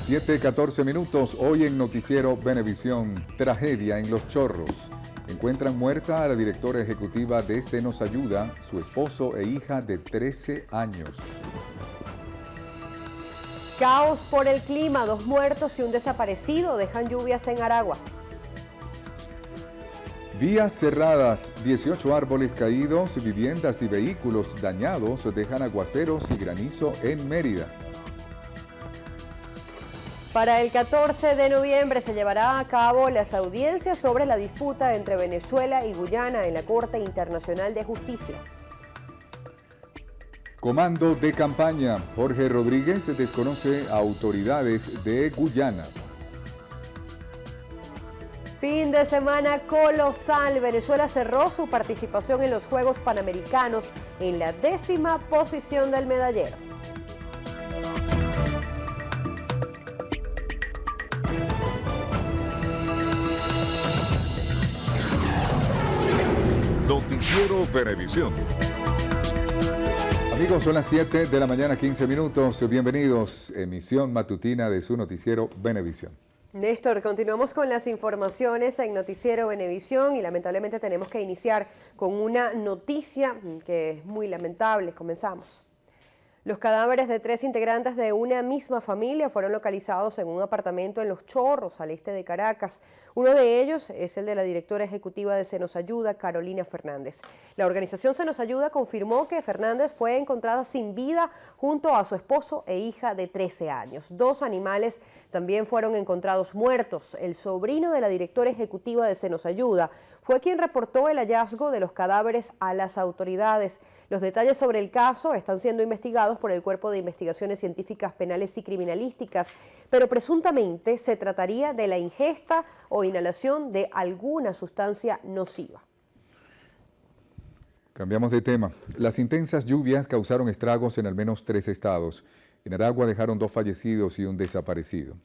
7:14 minutos, hoy en Noticiero Venevisión, tragedia en Los Chorros. Encuentran muerta a la directora ejecutiva de Se Nos Ayuda, su esposo e hija de 13 años. Caos por el clima, 2 muertos y un desaparecido dejan lluvias en Aragua. Vías cerradas, 18 árboles caídos, viviendas y vehículos dañados dejan aguaceros y granizo en Mérida. Para el 14 de noviembre se llevará a cabo las audiencias sobre la disputa entre Venezuela y Guyana en la Corte Internacional de Justicia. Comando de campaña, Jorge Rodríguez desconoce a autoridades de Guyana. Fin de semana colosal. Venezuela cerró su participación en los Juegos Panamericanos en la 10ª posición del medallero. Noticiero Venevisión. Amigos, son las 7 de la mañana, 15 minutos. Bienvenidos, emisión matutina de su Noticiero Venevisión. Néstor, continuamos con las informaciones en Noticiero Venevisión y lamentablemente tenemos que iniciar con una noticia que es muy lamentable. Comenzamos. Los cadáveres de 3 integrantes de una misma familia fueron localizados en un apartamento en Los Chorros, al este de Caracas. Uno de ellos es el de la directora ejecutiva de Se Nos Ayuda, Carolina Fernández. La organización Se Nos Ayuda confirmó que Fernández fue encontrada sin vida junto a su esposo e hija de 13 años. 2 animales también fueron encontrados muertos. El sobrino de la directora ejecutiva de Se Nos Ayuda fue quien reportó el hallazgo de los cadáveres a las autoridades. Los detalles sobre el caso están siendo investigados por el Cuerpo de Investigaciones Científicas Penales y Criminalísticas, pero presuntamente se trataría de la ingesta o inhalación de alguna sustancia nociva. Cambiamos de tema. Las intensas lluvias causaron estragos en al menos 3 estados. En Aragua dejaron 2 fallecidos y un desaparecido.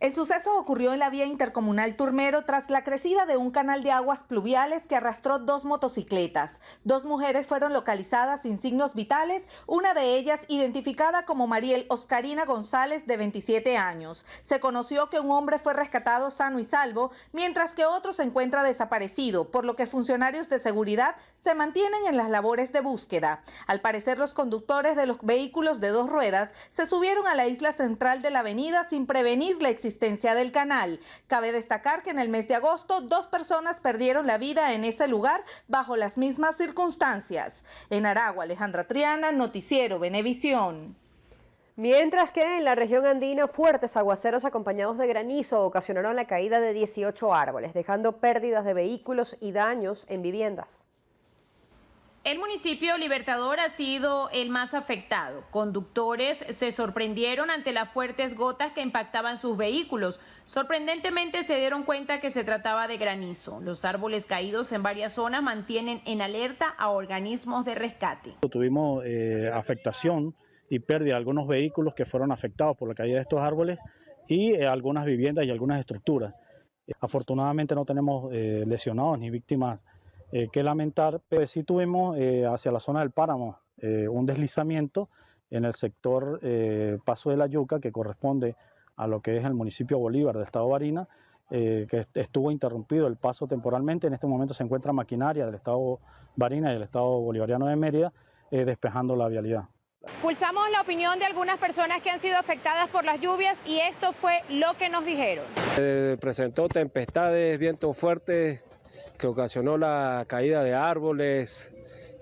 El suceso ocurrió en la vía intercomunal Turmero tras la crecida de un canal de aguas pluviales que arrastró 2 motocicletas. 2 mujeres fueron localizadas sin signos vitales, una de ellas identificada como Mariel Oscarina González, de 27 años. Se conoció que un hombre fue rescatado sano y salvo, mientras que otro se encuentra desaparecido, por lo que funcionarios de seguridad se mantienen en las labores de búsqueda. Al parecer, los conductores de los vehículos de 2 ruedas se subieron a la isla central de la avenida sin prevenir la existencia del canal. Cabe destacar que en el mes de agosto 2 personas perdieron la vida en ese lugar bajo las mismas circunstancias. En Aragua, Alejandra Triana, Noticiero Venevisión. Mientras que en la región andina, fuertes aguaceros acompañados de granizo ocasionaron la caída de 18 árboles, dejando pérdidas de vehículos y daños en viviendas. El municipio Libertador ha sido el más afectado. Conductores se sorprendieron ante las fuertes gotas que impactaban sus vehículos. Sorprendentemente se dieron cuenta que se trataba de granizo. Los árboles caídos en varias zonas mantienen en alerta a organismos de rescate. Tuvimos afectación y pérdida de algunos vehículos que fueron afectados por la caída de estos árboles y algunas viviendas y algunas estructuras. Afortunadamente no tenemos lesionados ni víctimas que lamentar, pero sí tuvimos hacia la zona del páramo un deslizamiento en el sector Paso de la Yuca, que corresponde a lo que es el municipio Bolívar del estado Barinas, que estuvo interrumpido el paso temporalmente. En este momento se encuentra maquinaria del estado Barinas y del estado bolivariano de Mérida despejando la vialidad. Pulsamos la opinión de algunas personas que han sido afectadas por las lluvias y esto fue lo que nos dijeron. Presentó tempestades, vientos fuertes, que ocasionó la caída de árboles,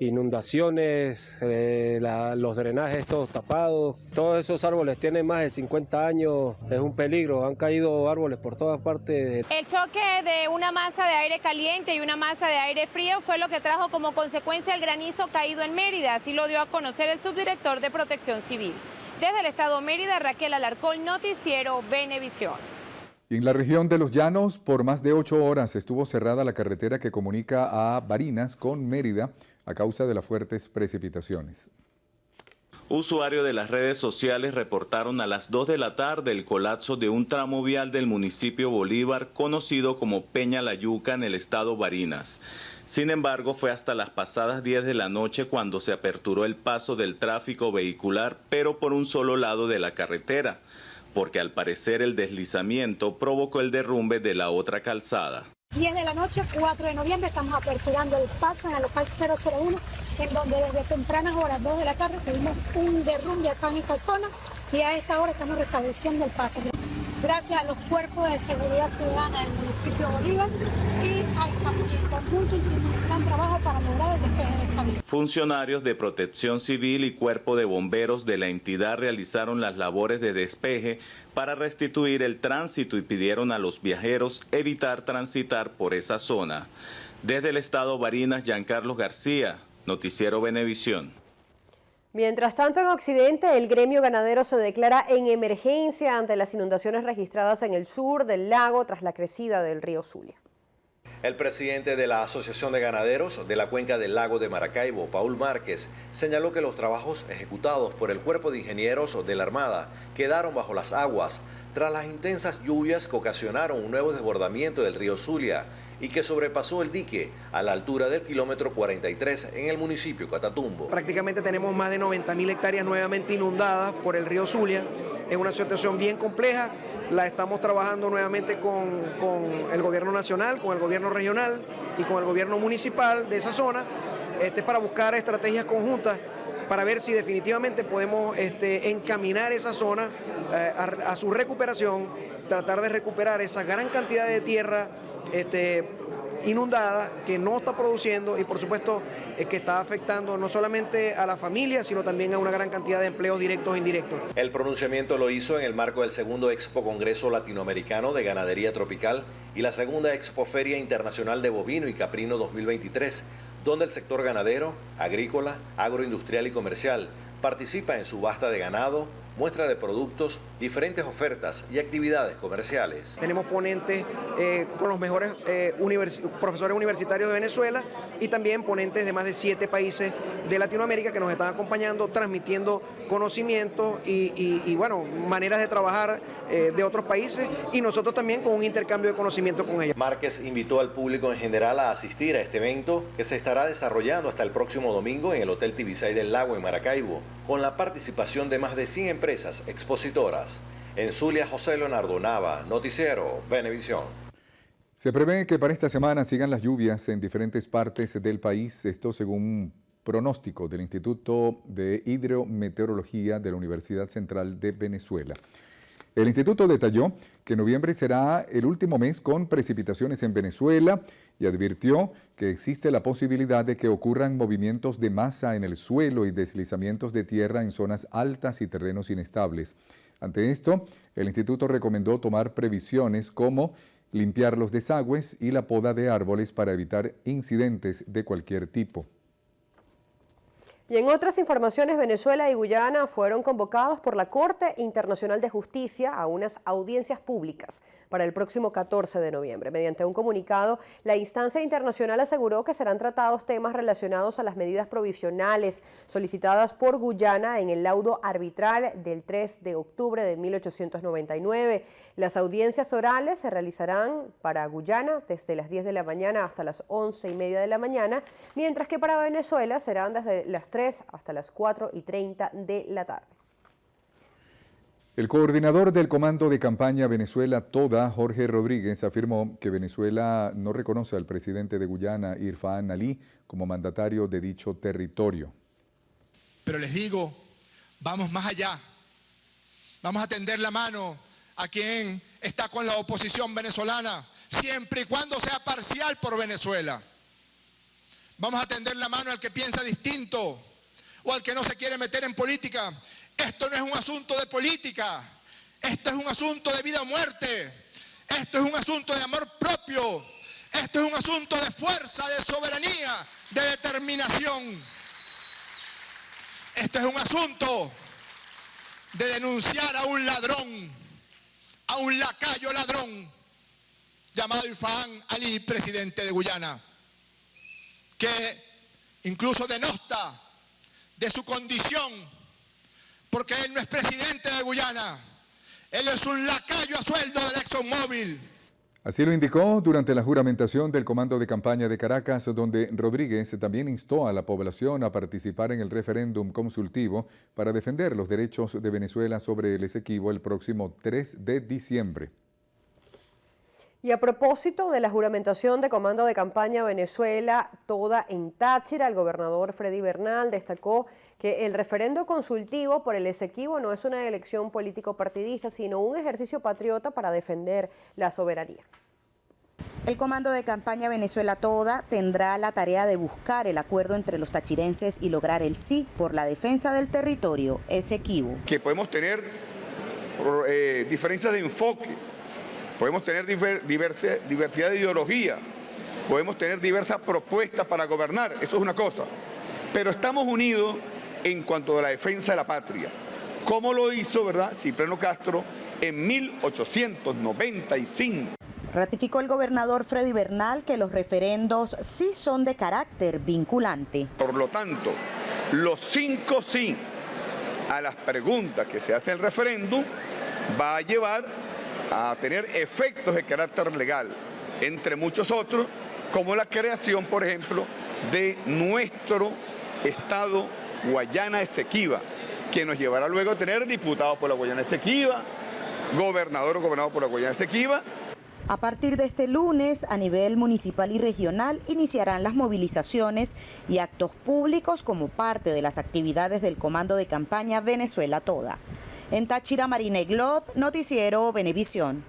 inundaciones, los drenajes todos tapados. Todos esos árboles tienen más de 50 años, es un peligro, han caído árboles por todas partes. El choque de una masa de aire caliente y una masa de aire frío fue lo que trajo como consecuencia el granizo caído en Mérida, así lo dio a conocer el subdirector de Protección Civil. Desde el estado Mérida, Raquel Alarcón, Noticiero Venevisión. Y en la región de Los Llanos, por más de 8 horas estuvo cerrada la carretera que comunica a Barinas con Mérida a causa de las fuertes precipitaciones. Usuarios de las redes sociales reportaron a las 2 de la tarde el colapso de un tramo vial del municipio Bolívar, conocido como Peña La Yuca, en el estado Barinas. Sin embargo, fue hasta las pasadas 10 de la noche cuando se aperturó el paso del tráfico vehicular, pero por un solo lado de la carretera. porque al parecer el deslizamiento provocó el derrumbe de la otra calzada. 10 de la noche, 4 de noviembre, estamos aperturando el paso en el local 001, en donde desde tempranas horas, 2 de la tarde, tuvimos un derrumbe acá en esta zona y a esta hora estamos restableciendo el paso. Gracias a los cuerpos de seguridad ciudadana del municipio de Bolívar y en conjunto hicimos un gran trabajo para lograr el despeje del camino. Funcionarios de Protección Civil y Cuerpo de Bomberos de la entidad realizaron las labores de despeje para restituir el tránsito y pidieron a los viajeros evitar transitar por esa zona. Desde el estado Barinas, Giancarlos García, Noticiero Venevisión. Mientras tanto, en Occidente, el gremio ganadero se declara en emergencia ante las inundaciones registradas en el sur del lago tras la crecida del río Zulia. El presidente de la Asociación de Ganaderos de la Cuenca del Lago de Maracaibo, Paul Márquez, señaló que los trabajos ejecutados por el Cuerpo de Ingenieros de la Armada quedaron bajo las aguas tras las intensas lluvias que ocasionaron un nuevo desbordamiento del río Zulia y que sobrepasó el dique a la altura del kilómetro 43 en el municipio Catatumbo. Prácticamente tenemos más de 90.000 hectáreas nuevamente inundadas por el río Zulia. Es una situación bien compleja. La estamos trabajando nuevamente con el gobierno nacional, con el gobierno regional y con el gobierno municipal de esa zona, para buscar estrategias conjuntas para ver si definitivamente podemos encaminar esa zona a su recuperación, tratar de recuperar esa gran cantidad de tierra inundada que no está produciendo y por supuesto que está afectando no solamente a la familia, sino también a una gran cantidad de empleos directos e indirectos. El pronunciamiento lo hizo en el marco del segundo Expo Congreso Latinoamericano de Ganadería Tropical y la segunda Expoferia Internacional de Bovino y Caprino 2023, donde el sector ganadero, agrícola, agroindustrial y comercial participa en subasta de ganado, muestra de productos, diferentes ofertas y actividades comerciales. Tenemos ponentes con los mejores profesores universitarios de Venezuela y también ponentes de más de 7 países de Latinoamérica que nos están acompañando, transmitiendo conocimientos y bueno, maneras de trabajar de otros países y nosotros también con un intercambio de conocimiento con ellos. Márquez invitó al público en general a asistir a este evento que se estará desarrollando hasta el próximo domingo en el Hotel Tibisay del Lago en Maracaibo, con la participación de más de 100 empresas expositoras. En Zulia, José Leonardo Nava, Noticiero Venevisión. Se prevé que para esta semana sigan las lluvias en diferentes partes del país, esto según un pronóstico del Instituto de Hidrometeorología de la Universidad Central de Venezuela. El instituto detalló que noviembre será el último mes con precipitaciones en Venezuela y advirtió que existe la posibilidad de que ocurran movimientos de masa en el suelo y deslizamientos de tierra en zonas altas y terrenos inestables. Ante esto, el instituto recomendó tomar previsiones como limpiar los desagües y la poda de árboles para evitar incidentes de cualquier tipo. Y en otras informaciones, Venezuela y Guyana fueron convocados por la Corte Internacional de Justicia a unas audiencias públicas para el próximo 14 de noviembre. Mediante un comunicado, la instancia internacional aseguró que serán tratados temas relacionados a las medidas provisionales solicitadas por Guyana en el laudo arbitral del 3 de octubre de 1899. Las audiencias orales se realizarán para Guyana desde las 10 de la mañana hasta las 11:30 de la mañana, mientras que para Venezuela serán desde las 3 hasta las 4:30 de la tarde. El coordinador del Comando de Campaña Venezuela Toda, Jorge Rodríguez, afirmó que Venezuela no reconoce al presidente de Guyana, Irfaan Ali, como mandatario de dicho territorio. Pero les digo, vamos más allá. Vamos a tender la mano a quien está con la oposición venezolana, siempre y cuando sea parcial por Venezuela. Vamos a tender la mano al que piensa distinto o al que no se quiere meter en política. Esto no es un asunto de política, esto es un asunto de vida o muerte, esto es un asunto de amor propio, esto es un asunto de fuerza, de soberanía, de determinación. Esto es un asunto de denunciar a un ladrón, a un lacayo ladrón, llamado Irfaan Ali, presidente de Guyana, que incluso denosta de su condición, porque él no es presidente de Guyana, él es un lacayo a sueldo del ExxonMobil. Así lo indicó durante la juramentación del Comando de Campaña de Caracas, donde Rodríguez también instó a la población a participar en el referéndum consultivo para defender los derechos de Venezuela sobre el Esequibo el próximo 3 de diciembre. Y a propósito de la juramentación de Comando de Campaña Venezuela Toda en Táchira, el gobernador Freddy Bernal destacó que el referendo consultivo por el Esequibo no es una elección político-partidista, sino un ejercicio patriota para defender la soberanía. El Comando de Campaña Venezuela Toda tendrá la tarea de buscar el acuerdo entre los tachirenses y lograr el sí por la defensa del territorio Esequibo. Que podemos tener diferencias de enfoque, podemos tener diversidad de ideología, podemos tener diversas propuestas para gobernar, eso es una cosa, pero estamos unidos en cuanto a la defensa de la patria, como lo hizo, ¿verdad?, Cipriano Castro en 1895. Ratificó el gobernador Freddy Bernal que los referendos sí son de carácter vinculante. Por lo tanto, los 5 sí a las preguntas que se hace en el referéndum va a llevar a tener efectos de carácter legal, entre muchos otros, como la creación, por ejemplo, de nuestro Estado Guayana Esequiba, que nos llevará luego a tener diputados por la Guayana Esequiba, gobernador o gobernador por la Guayana Esequiba. A partir de este lunes, a nivel municipal y regional, iniciarán las movilizaciones y actos públicos como parte de las actividades del Comando de Campaña Venezuela Toda. En Táchira, Marina Eglot, Noticiero Venevisión.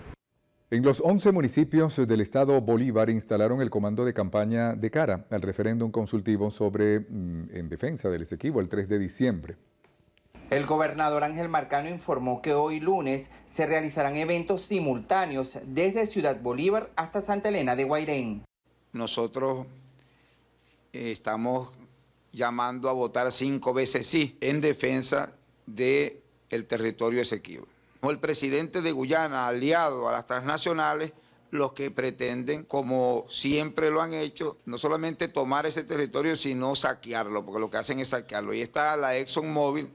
En los 11 municipios del estado Bolívar instalaron el comando de campaña de cara al referéndum consultivo en defensa del Esequibo el 3 de diciembre. El gobernador Ángel Marcano informó que hoy lunes se realizarán eventos simultáneos desde Ciudad Bolívar hasta Santa Elena de Guairén. Nosotros estamos llamando a votar 5 veces sí en defensa del territorio Esequibo. El presidente de Guyana, aliado a las transnacionales, los que pretenden, como siempre lo han hecho, no solamente tomar ese territorio, sino saquearlo, porque lo que hacen es saquearlo. Y está la ExxonMobil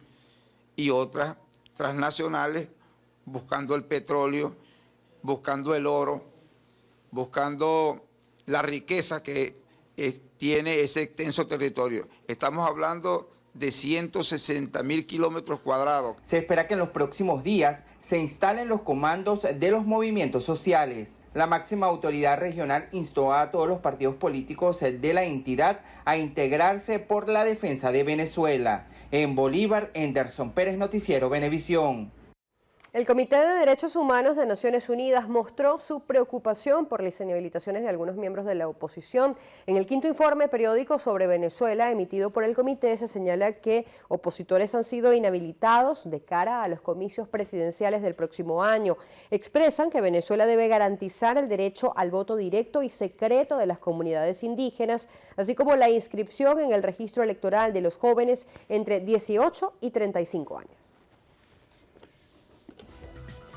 y otras transnacionales buscando el petróleo, buscando el oro, buscando la riqueza que tiene ese extenso territorio. Estamos hablando de 160.000 kilómetros cuadrados. Se espera que en los próximos días se instalen los comandos de los movimientos sociales. La máxima autoridad regional instó a todos los partidos políticos de la entidad a integrarse por la defensa de Venezuela. En Bolívar, Henderson Pérez, Noticiero Venevisión. El Comité de Derechos Humanos de Naciones Unidas mostró su preocupación por las inhabilitaciones de algunos miembros de la oposición. En el quinto informe periódico sobre Venezuela emitido por el comité se señala que opositores han sido inhabilitados de cara a los comicios presidenciales del próximo año. Expresan que Venezuela debe garantizar el derecho al voto directo y secreto de las comunidades indígenas, así como la inscripción en el registro electoral de los jóvenes entre 18 y 35 años.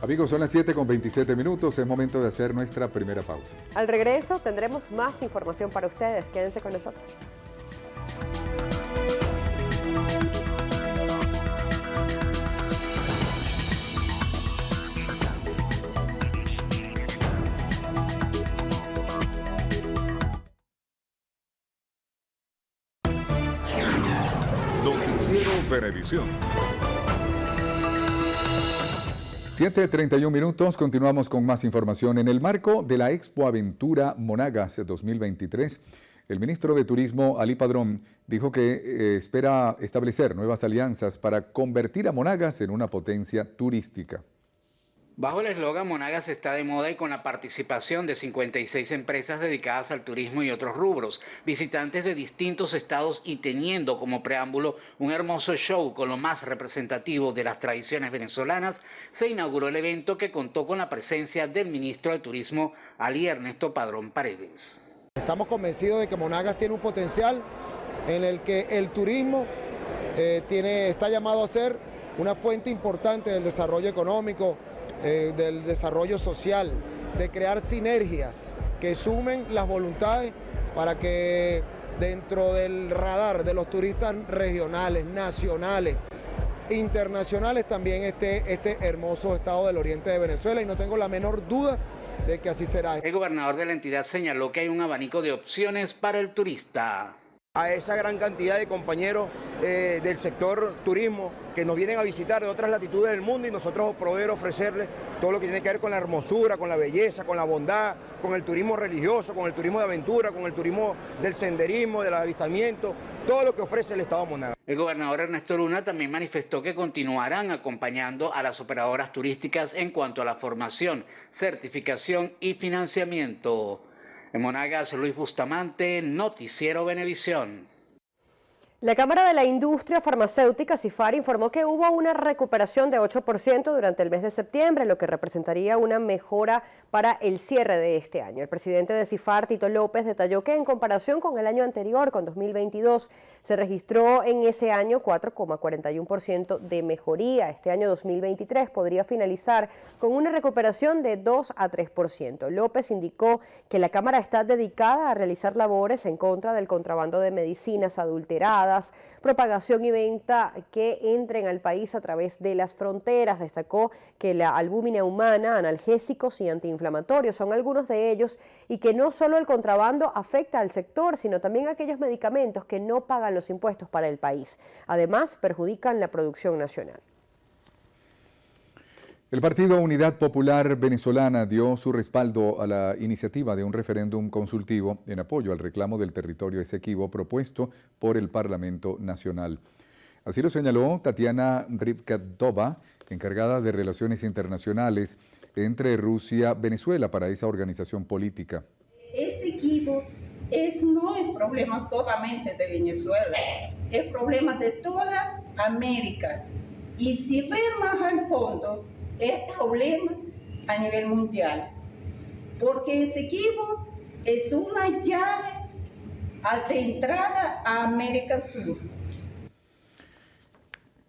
Amigos, son las 7:27, es momento de hacer nuestra primera pausa. Al regreso tendremos más información para ustedes, quédense con nosotros. Noticiero Venevisión. 7:31, continuamos con más información. En el marco de la Expo Aventura Monagas 2023, el ministro de Turismo, Ali Padrón, dijo que espera establecer nuevas alianzas para convertir a Monagas en una potencia turística. Bajo el eslogan Monagas está de moda y con la participación de 56 empresas dedicadas al turismo y otros rubros, visitantes de distintos estados y teniendo como preámbulo un hermoso show con lo más representativo de las tradiciones venezolanas, se inauguró el evento que contó con la presencia del ministro de Turismo, Ali Ernesto Padrón Paredes. Estamos convencidos de que Monagas tiene un potencial en el que el turismo está llamado a ser una fuente importante del desarrollo económico, del desarrollo social, de crear sinergias que sumen las voluntades para que dentro del radar de los turistas regionales, nacionales, internacionales también esté este hermoso estado del oriente de Venezuela, y no tengo la menor duda de que así será. El gobernador de la entidad señaló que hay un abanico de opciones para el turista. A esa gran cantidad de compañeros del sector turismo que nos vienen a visitar de otras latitudes del mundo y nosotros poder ofrecerles todo lo que tiene que ver con la hermosura, con la belleza, con la bondad, con el turismo religioso, con el turismo de aventura, con el turismo del senderismo, del avistamiento, todo lo que ofrece el Estado Monagas. El gobernador Ernesto Luna también manifestó que continuarán acompañando a las operadoras turísticas en cuanto a la formación, certificación y financiamiento. En Monagas, Luis Bustamante, Noticiero Venevisión. La Cámara de la Industria Farmacéutica, CIFAR, informó que hubo una recuperación de 8% durante el mes de septiembre, lo que representaría una mejora para el cierre de este año. El presidente de CIFAR, Tito López, detalló que en comparación con el año anterior, con 2022, se registró en ese año 4,41% de mejoría. Este año 2023 podría finalizar con una recuperación de 2 a 3%. López indicó que la Cámara está dedicada a realizar labores en contra del contrabando de medicinas adulteradas, propagación y venta que entren al país a través de las fronteras. Destacó que la albúmina humana, analgésicos y antiinflamatorios son algunos de ellos y que no solo el contrabando afecta al sector, sino también aquellos medicamentos que no pagan los impuestos para el país. Además, perjudican la producción nacional. El Partido Unidad Popular Venezolana dio su respaldo a la iniciativa de un referéndum consultivo en apoyo al reclamo del territorio Esequibo propuesto por el Parlamento Nacional. Así lo señaló Tatiana Rivkatova, encargada de Relaciones Internacionales entre Rusia y Venezuela para esa organización política. Esequibo no es problema solamente de Venezuela, es problema de toda América. Y si ver más al fondo, es problema a nivel mundial, porque Esequibo es una llave de entrada a América Sur.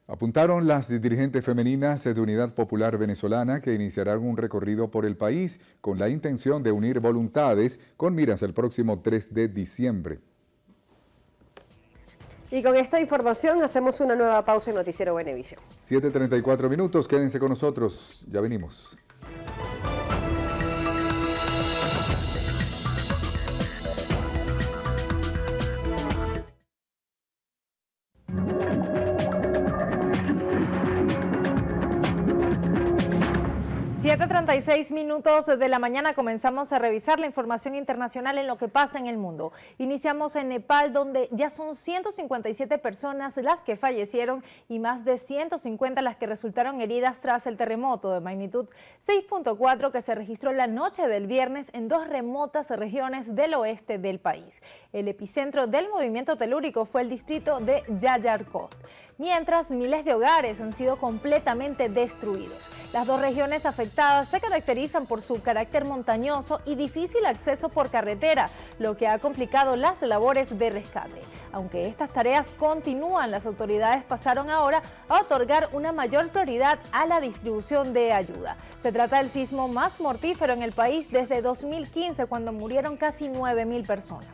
Apuntaron las dirigentes femeninas de Unidad Popular Venezolana que iniciarán un recorrido por el país con la intención de unir voluntades con miras al próximo 3 de diciembre. Y con esta información hacemos una nueva pausa en Noticiero Venevisión. 7:34 minutos, quédense con nosotros, ya venimos. Minutos de la mañana comenzamos a revisar la información internacional en lo que pasa en el mundo. Iniciamos en Nepal, donde ya son 157 personas las que fallecieron y más de 150 las que resultaron heridas tras el terremoto de magnitud 6.4 que se registró la noche del viernes en dos remotas regiones del oeste del país. El epicentro del movimiento telúrico fue el distrito de Yayarkot, mientras miles de hogares han sido completamente destruidos. Las dos regiones afectadas se caracterizan por su carácter montañoso y difícil acceso por carretera, lo que ha complicado las labores de rescate. Aunque estas tareas continúan, las autoridades pasaron ahora a otorgar una mayor prioridad a la distribución de ayuda. Se trata del sismo más mortífero en el país desde 2015, cuando murieron casi 9.000 personas.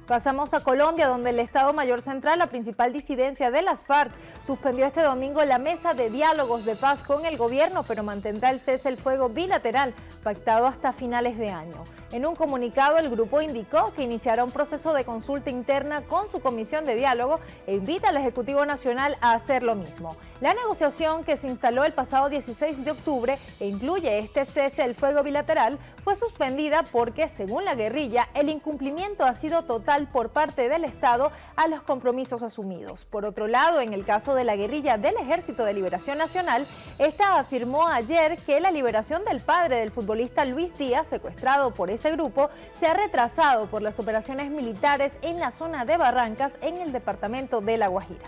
Pasamos a Colombia, donde el Estado Mayor Central, la principal disidencia de las FARC, suspendió este domingo la mesa de diálogos de paz con el gobierno, pero mantendrá el cese el fuego bilateral pactado hasta finales de año. En un comunicado, el grupo indicó que iniciará un proceso de consulta interna con su comisión de diálogo e invita al Ejecutivo Nacional a hacer lo mismo. La negociación, que se instaló el pasado 16 de octubre e incluye este cese el fuego bilateral, fue suspendida porque, según la guerrilla, el incumplimiento ha sido total por parte del Estado a los compromisos asumidos. Por otro lado, en el caso de la guerrilla del Ejército de Liberación Nacional, esta afirmó ayer que la liberación del padre del futbolista Luis Díaz, secuestrado por ese grupo, se ha retrasado por las operaciones militares en la zona de Barrancas, en el departamento de La Guajira.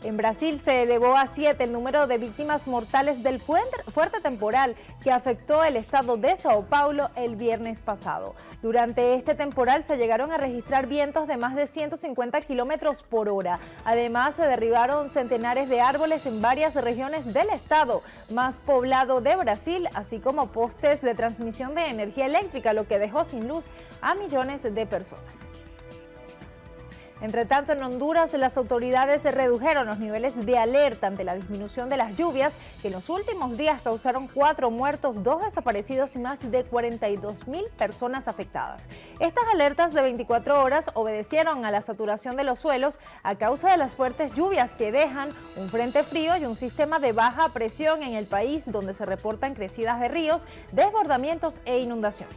En Brasil se elevó a 7 el número de víctimas mortales del fuerte temporal que afectó el estado de Sao Paulo el viernes pasado. Durante este temporal se llegaron a registrar vientos de más de 150 kilómetros por hora. Además, se derribaron centenares de árboles en varias regiones del estado más poblado de Brasil, así como postes de transmisión de energía eléctrica, lo que dejó sin luz a millones de personas. Entre tanto, en Honduras, las autoridades redujeron los niveles de alerta ante la disminución de las lluvias, que en los últimos días causaron 4 muertos, 2 desaparecidos y más de 42.000 personas afectadas. Estas alertas de 24 horas obedecieron a la saturación de los suelos a causa de las fuertes lluvias que dejan un frente frío y un sistema de baja presión en el país, donde se reportan crecidas de ríos, desbordamientos e inundaciones.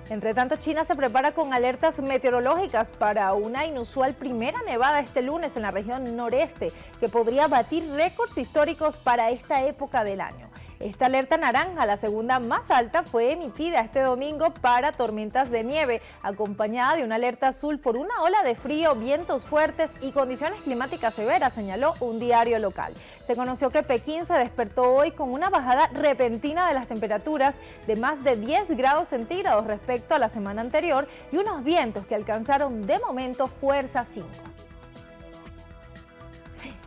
Entre tanto, China se prepara con alertas meteorológicas para una inusual primera nevada este lunes en la región noreste, que podría batir récords históricos para esta época del año. Esta alerta naranja, la segunda más alta, fue emitida este domingo para tormentas de nieve, acompañada de una alerta azul por una ola de frío, vientos fuertes y condiciones climáticas severas, señaló un diario local. Se conoció que Pekín se despertó hoy con una bajada repentina de las temperaturas de más de 10 grados centígrados respecto a la semana anterior y unos vientos que alcanzaron de momento fuerza 5.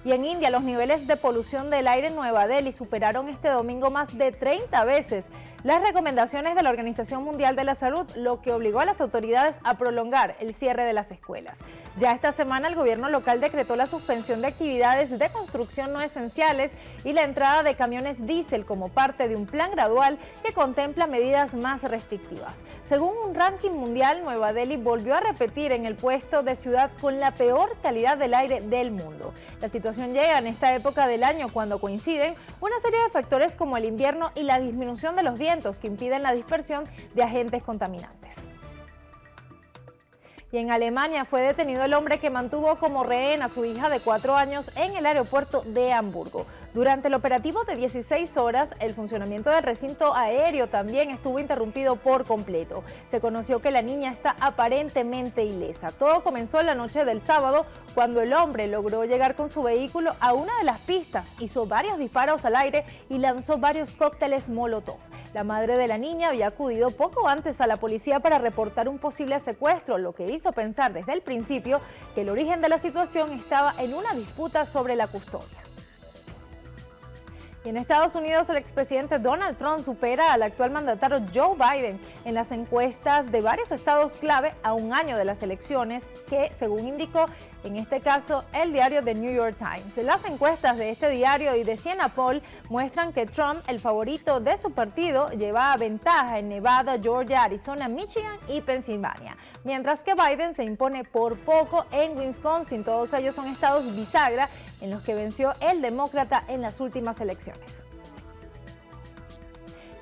Y en India, los niveles de polución del aire en Nueva Delhi superaron este domingo más de 30 veces las recomendaciones de la Organización Mundial de la Salud, lo que obligó a las autoridades a prolongar el cierre de las escuelas. Ya esta semana el gobierno local decretó la suspensión de actividades de construcción no esenciales y la entrada de camiones diésel como parte de un plan gradual que contempla medidas más restrictivas. Según un ranking mundial, Nueva Delhi volvió a repetir en el puesto de ciudad con la peor calidad del aire del mundo. La situación llega en esta época del año cuando coinciden una serie de factores como el invierno y la disminución de los vientos que impiden la dispersión de agentes contaminantes. Y en Alemania fue detenido el hombre que mantuvo como rehén a su hija de 4 años en el aeropuerto de Hamburgo. Durante el operativo de 16 horas, el funcionamiento del recinto aéreo también estuvo interrumpido por completo. Se conoció que la niña está aparentemente ilesa. Todo comenzó la noche del sábado, cuando el hombre logró llegar con su vehículo a una de las pistas, hizo varios disparos al aire y lanzó varios cócteles Molotov. La madre de la niña había acudido poco antes a la policía para reportar un posible secuestro, lo que hizo pensar desde el principio que el origen de la situación estaba en una disputa sobre la custodia. Y en Estados Unidos, el expresidente Donald Trump supera al actual mandatario Joe Biden en las encuestas de varios estados clave a un año de las elecciones que, según indicó en este caso el diario The New York Times. Las encuestas de este diario y de Siena Poll muestran que Trump, el favorito de su partido, lleva ventaja en Nevada, Georgia, Arizona, Michigan y Pensilvania, mientras que Biden se impone por poco en Wisconsin. Todos ellos son estados bisagra en los que venció el demócrata en las últimas elecciones.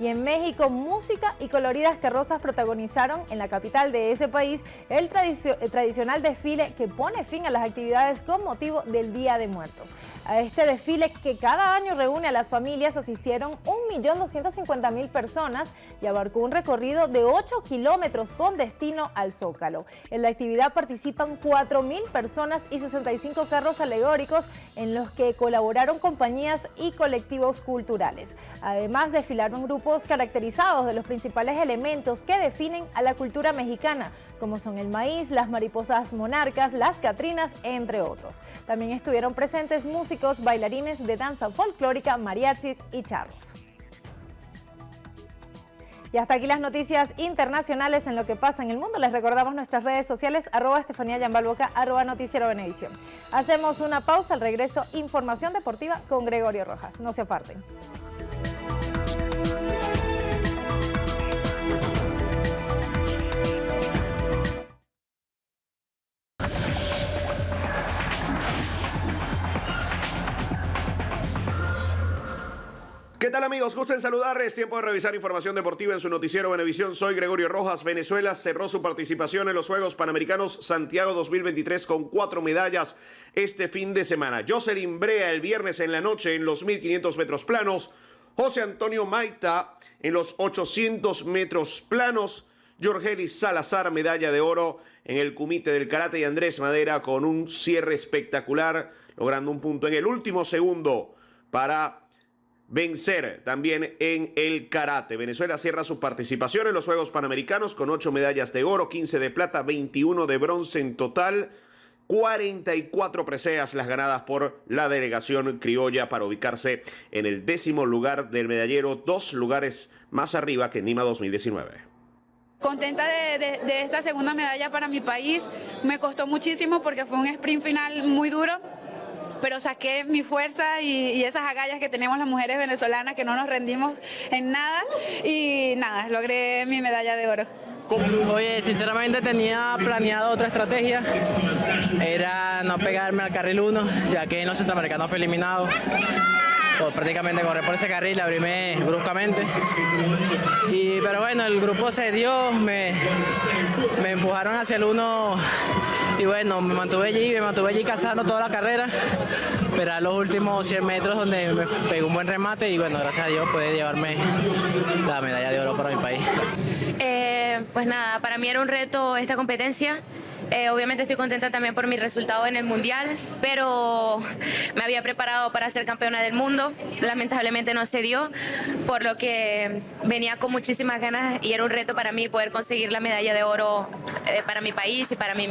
Y en México, música y coloridas carrozas protagonizaron en la capital de ese país el tradicional desfile que pone fin a las actividades con motivo del Día de Muertos. A este desfile, que cada año reúne a las familias, asistieron 1.250.000 personas y abarcó un recorrido de 8 kilómetros con destino al Zócalo. En la actividad participan 4.000 personas y 65 carros alegóricos en los que colaboraron compañías y colectivos culturales. Además, desfilaron grupos caracterizados de los principales elementos que definen a la cultura mexicana, como son el maíz, las mariposas monarcas, las catrinas, entre otros. También estuvieron presentes músicos, bailarines de danza folclórica, mariachis y charros. Y hasta aquí las noticias internacionales en lo que pasa en el mundo. Les recordamos nuestras redes sociales, @EstefaniaYambalboca, @Noticiero Venevisión. Hacemos una pausa, al regreso, información deportiva con Gregorio Rojas. No se aparten. ¿Qué tal, amigos? Gusto en saludarles. Tiempo de revisar información deportiva en su noticiero Venevisión. Soy Gregorio Rojas. Venezuela cerró su participación en los Juegos Panamericanos Santiago 2023 con 4 medallas este fin de semana. Jocelyn Brea el viernes en la noche en los 1500 metros planos. José Antonio Maita en los 800 metros planos. Jorgelis Salazar, medalla de oro en el kumite del karate, y Andrés Madera con un cierre espectacular, logrando un punto en el último segundo para vencer también en el karate. Venezuela cierra su participación en los Juegos Panamericanos con 8 medallas de oro, 15 de plata, 21 de bronce en total. 44 preseas las ganadas por la delegación criolla para ubicarse en el 10º lugar del medallero, 2 lugares más arriba que en Lima 2019. Contenta de esta segunda medalla para mi país. Me costó muchísimo porque fue un sprint final muy duro, pero saqué mi fuerza y esas agallas que tenemos las mujeres venezolanas, que no nos rendimos en nada, y nada, logré mi medalla de oro. Oye, sinceramente tenía planeado otra estrategia, era no pegarme al carril 1, ya que en los centroamericanos fue eliminado. Prácticamente correr por ese carril, abrirme bruscamente. Pero bueno, el grupo se dio, me empujaron hacia el 1 y bueno, me mantuve allí cazando toda la carrera, pero a los últimos 100 metros donde me pegó un buen remate y bueno, gracias a Dios pude llevarme la medalla de oro para mi país. Pues nada, para mí era un reto esta competencia. Obviamente estoy contenta también por mi resultado en el Mundial, pero me había preparado para ser campeona del mundo. Lamentablemente no se dio, por lo que venía con muchísimas ganas y era un reto para mí poder conseguir la medalla de oro para mi país y para mí.